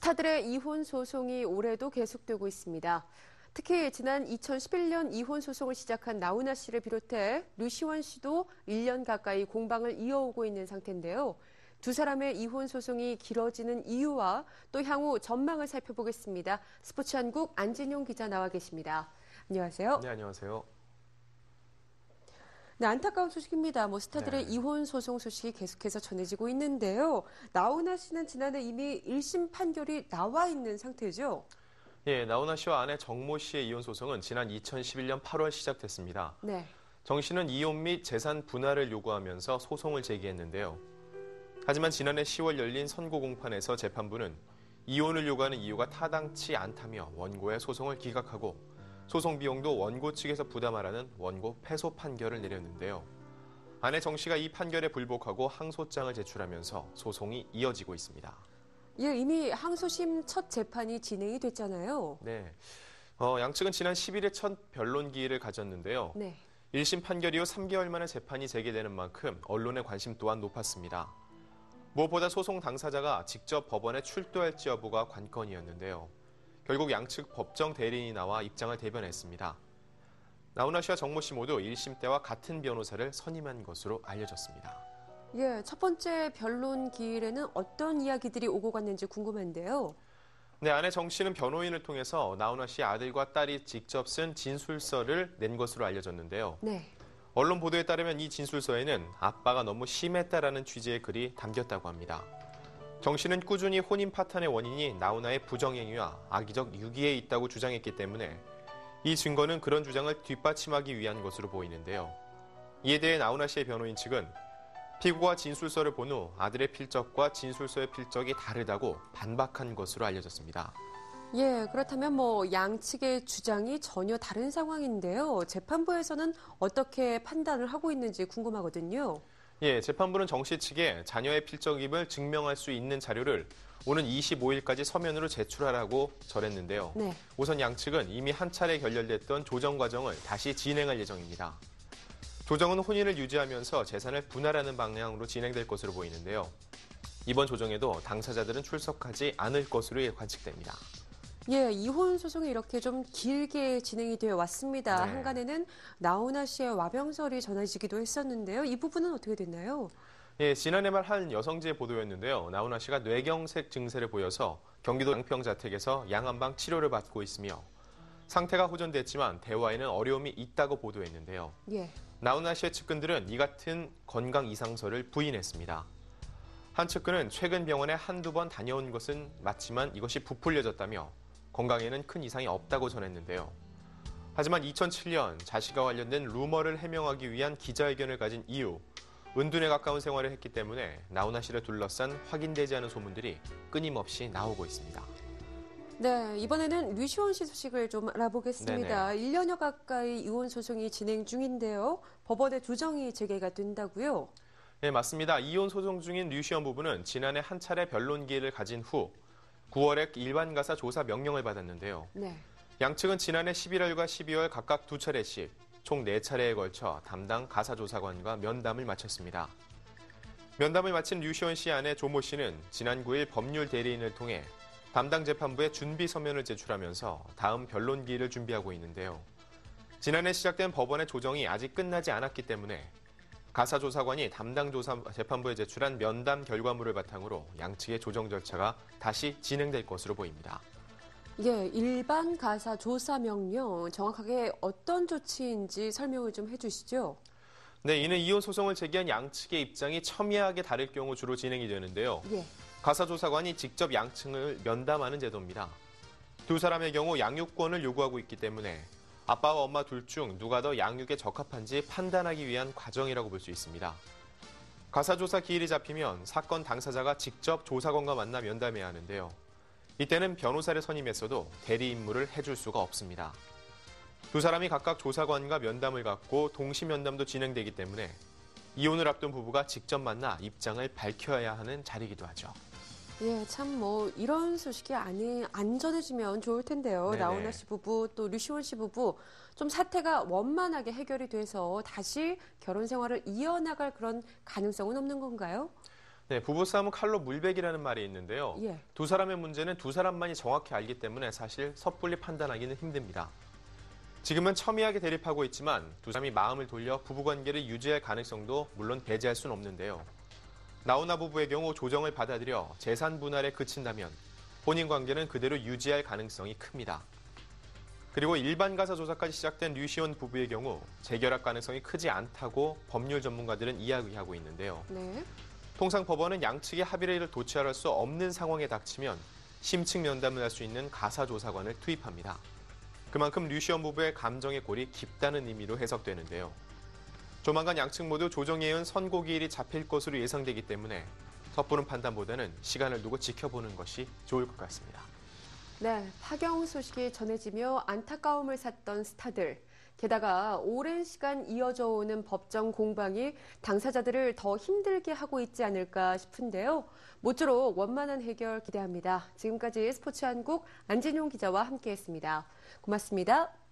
스타들의 이혼 소송이 올해도 계속되고 있습니다. 특히 지난 2011년 이혼 소송을 시작한 나훈아 씨를 비롯해 류시원 씨도 1년 가까이 공방을 이어오고 있는 상태인데요. 두 사람의 이혼 소송이 길어지는 이유와 또 향후 전망을 살펴보겠습니다. 스포츠한국 안진용 기자 나와 계십니다. 안녕하세요. 네, 안녕하세요. 네, 안타까운 소식입니다. 스타들의 이혼 소송 소식이 계속해서 전해지고 있는데요. 나훈아 씨는 지난해 이미 1심 판결이 나와 있는 상태죠? 예, 나훈아 씨와 아내 정모 씨의 이혼 소송은 지난 2011년 8월 시작됐습니다. 네. 정 씨는 이혼 및 재산 분할을 요구하면서 소송을 제기했는데요. 하지만 지난해 10월 열린 선고 공판에서 재판부는 이혼을 요구하는 이유가 타당치 않다며 원고의 소송을 기각하고 소송 비용도 원고 측에서 부담하라는 원고 패소 판결을 내렸는데요. 아내 정 씨가 이 판결에 불복하고 항소장을 제출하면서 소송이 이어지고 있습니다. 예, 이미 항소심 첫 재판이 진행이 됐잖아요. 네. 양측은 지난 10일에 첫 변론 기일을 가졌는데요. 네. 1심 판결 이후 3개월 만에 재판이 재개되는 만큼 언론의 관심 또한 높았습니다. 무엇보다 소송 당사자가 직접 법원에 출두할지 여부가 관건이었는데요. 결국 양측 법정 대리인이 나와 입장을 대변했습니다. 나훈아 씨와 정모 씨 모두 1심 때와 같은 변호사를 선임한 것으로 알려졌습니다. 예, 첫 번째 변론 기일에는 어떤 이야기들이 오고 갔는지 궁금한데요. 네, 아내 정 씨는 변호인을 통해서 나훈아 씨 아들과 딸이 직접 쓴 진술서를 낸 것으로 알려졌는데요. 네. 언론 보도에 따르면 이 진술서에는 아빠가 너무 심했다라는 취지의 글이 담겼다고 합니다. 정 씨는 꾸준히 혼인 파탄의 원인이 나훈아의 부정행위와 악의적 유기에 있다고 주장했기 때문에 이 증거는 그런 주장을 뒷받침하기 위한 것으로 보이는데요. 이에 대해 나훈아 씨의 변호인 측은 피고가 진술서를 본 후 아들의 필적과 진술서의 필적이 다르다고 반박한 것으로 알려졌습니다. 예, 그렇다면 양측의 주장이 전혀 다른 상황인데요. 재판부에서는 어떻게 판단을 하고 있는지 궁금하거든요. 예, 재판부는 정 씨 측에 자녀의 필적임을 증명할 수 있는 자료를 오는 25일까지 서면으로 제출하라고 전했는데요. 네. 우선 양측은 이미 한 차례 결렬됐던 조정 과정을 다시 진행할 예정입니다. 조정은 혼인을 유지하면서 재산을 분할하는 방향으로 진행될 것으로 보이는데요. 이번 조정에도 당사자들은 출석하지 않을 것으로 관측됩니다. 예, 이혼 소송이 이렇게 좀 길게 진행이 되어 왔습니다. 네. 한간에는 나훈아 씨의 와병설이 전해지기도 했었는데요. 이 부분은 어떻게 됐나요? 예, 지난해 말 한 여성지의 보도였는데요. 나훈아 씨가 뇌경색 증세를 보여서 경기도 양평 자택에서 양한방 치료를 받고 있으며 상태가 호전됐지만 대화에는 어려움이 있다고 보도했는데요. 예. 나훈아 씨의 측근들은 이 같은 건강 이상설을 부인했습니다. 한 측근은 최근 병원에 한두 번 다녀온 것은 맞지만 이것이 부풀려졌다며 건강에는 큰 이상이 없다고 전했는데요. 하지만 2007년 자신과 관련된 루머를 해명하기 위한 기자회견을 가진 이후 은둔에 가까운 생활을 했기 때문에 나훈아 씨를 둘러싼 확인되지 않은 소문들이 끊임없이 나오고 있습니다. 네, 이번에는 류시원 씨 소식을 좀 알아보겠습니다. 네네. 1년여 가까이 이혼 소송이 진행 중인데요. 법원에 조정이 재개가 된다고요? 네, 맞습니다. 이혼 소송 중인 류시원 부부는 지난해 한 차례 변론 기회를 가진 후 9월에 일반 가사 조사 명령을 받았는데요. 네. 양측은 지난해 11월과 12월 각각 2차례씩 총 4차례에 걸쳐 담당 가사조사관과 면담을 마쳤습니다. 면담을 마친 류시원 씨 아내 조모 씨는 지난 9일 법률 대리인을 통해 담당 재판부에 준비 서면을 제출하면서 다음 변론 기일을 준비하고 있는데요. 지난해 시작된 법원의 조정이 아직 끝나지 않았기 때문에 가사조사관이 담당 재판부에 제출한 면담 결과물을 바탕으로 양측의 조정 절차가 다시 진행될 것으로 보입니다. 예, 일반 가사 조사 명령 정확하게 어떤 조치인지 설명을 좀 해주시죠. 네, 이는 이혼 소송을 제기한 양측의 입장이 첨예하게 다를 경우 주로 진행이 되는데요. 예. 가사조사관이 직접 양측을 면담하는 제도입니다. 두 사람의 경우 양육권을 요구하고 있기 때문에 아빠와 엄마 둘 중 누가 더 양육에 적합한지 판단하기 위한 과정이라고 볼 수 있습니다. 가사조사 기일이 잡히면 사건 당사자가 직접 조사관과 만나 면담해야 하는데요. 이때는 변호사를 선임했어도 대리 임무를 해줄 수가 없습니다. 두 사람이 각각 조사관과 면담을 갖고 동시 면담도 진행되기 때문에 이혼을 앞둔 부부가 직접 만나 입장을 밝혀야 하는 자리이기도 하죠. 예, 참 이런 소식이 안 전해지면 좋을 텐데요. 네네. 나훈아 씨 부부 또 류시원 씨 부부 좀 사태가 원만하게 해결이 돼서 다시 결혼 생활을 이어나갈 그런 가능성은 없는 건가요? 네, 부부싸움은 칼로 물베기라는 말이 있는데요. 예. 두 사람의 문제는 두 사람만이 정확히 알기 때문에 사실 섣불리 판단하기는 힘듭니다. 지금은 첨예하게 대립하고 있지만 두 사람이 마음을 돌려 부부관계를 유지할 가능성도 물론 배제할 수는 없는데요. 나훈아 부부의 경우 조정을 받아들여 재산 분할에 그친다면 혼인관계는 그대로 유지할 가능성이 큽니다. 그리고 일반 가사 조사까지 시작된 류시원 부부의 경우 재결합 가능성이 크지 않다고 법률 전문가들은 이야기하고 있는데요. 네. 통상 법원은 양측의 합의를 도출할 수 없는 상황에 닥치면 심층 면담을 할 수 있는 가사조사관을 투입합니다. 그만큼 류시원 부부의 감정의 골이 깊다는 의미로 해석되는데요. 조만간 양측 모두 조정예은 선고기일이 잡힐 것으로 예상되기 때문에 섣부른 판단보다는 시간을 두고 지켜보는 것이 좋을 것 같습니다. 네, 파경 소식이 전해지며 안타까움을 샀던 스타들. 게다가 오랜 시간 이어져 오는 법정 공방이 당사자들을 더 힘들게 하고 있지 않을까 싶은데요. 모쪼록 원만한 해결 기대합니다. 지금까지 스포츠한국 안진용 기자와 함께했습니다. 고맙습니다.